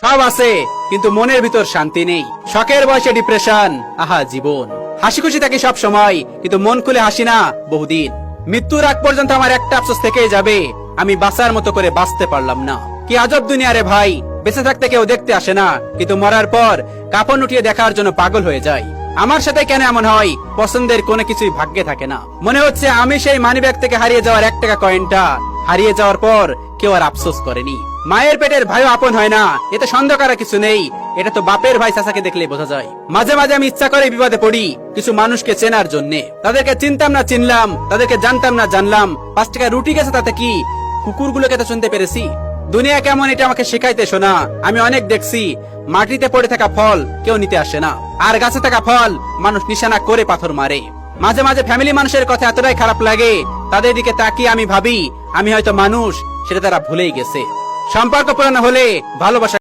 সব আছে কিন্তু মনের ভিতর শান্তি নেই। শখের বয়সে ডিপ্রেশন, আহা জীবন। হাসি খুশি থাকি সব সময় কিন্তু মন খুলে হাসি না বহুদিন। মৃত্যুর আগ পর্যন্ত আমার একটা আফসোস থেকেই যাবে, আমি বাঁচার মতো করে বাঁচতে পারলাম না। কি আজব দুনিয়া রে ভাই, বেঁচে থাকতে কেউ দেখতে আসে না কিন্তু মরার পর কাপড় উঠিয়ে দেখার জন্য পাগল হয়ে যায়। আমার সাথে কেন এমন হয়? পছন্দের কোনো কিছুই ভাগ্যে থাকে না। মনে হচ্ছে আমি সেই মানিব্যাগ থেকে হারিয়ে যাওয়ার 1 টাকা কয়েনটা, হারিয়ে যাওয়ার পর কেউ আর আফসোস করেনি। মায়ের পেটের ভাইও আপন হয় না, এতে সন্দেহ করার কিছু নেই। এটা তো বাপের ভাই চাচাকে দেখলেই বোঝা যায়। মাঝে মাঝে আমি ইচ্ছা করে বিপদে পড়ি কিছু মানুষকে চেনার জন্য। তাদেরকে চিনতাম না চিনলাম, তাদেরকে জানতাম না জানলাম। 5 টাকা রুটি গেছে তাতে কি, কুকুরগুলোকে তো শুনতে পেরেছি। দুনিয়া কেমন এটা আমাকে শেখাইতে শোনা। আমি অনেক দেখছি মাটিতে পড়ে থাকা ফল কেউ নিতে আসে না, আর গাছে থাকা ফল মানুষ নিশানা করে পাথর মারে। মাঝে মাঝে ফ্যামিলি মানুষের কথা এতটাই খারাপ লাগে, তাদের দিকে তাকিয়ে আমি ভাবি আমি হয়তো মানুষ, সেটা তারা ভুলেই গেছে। সম্পর্ক পুরানো হলে ভালোবাসা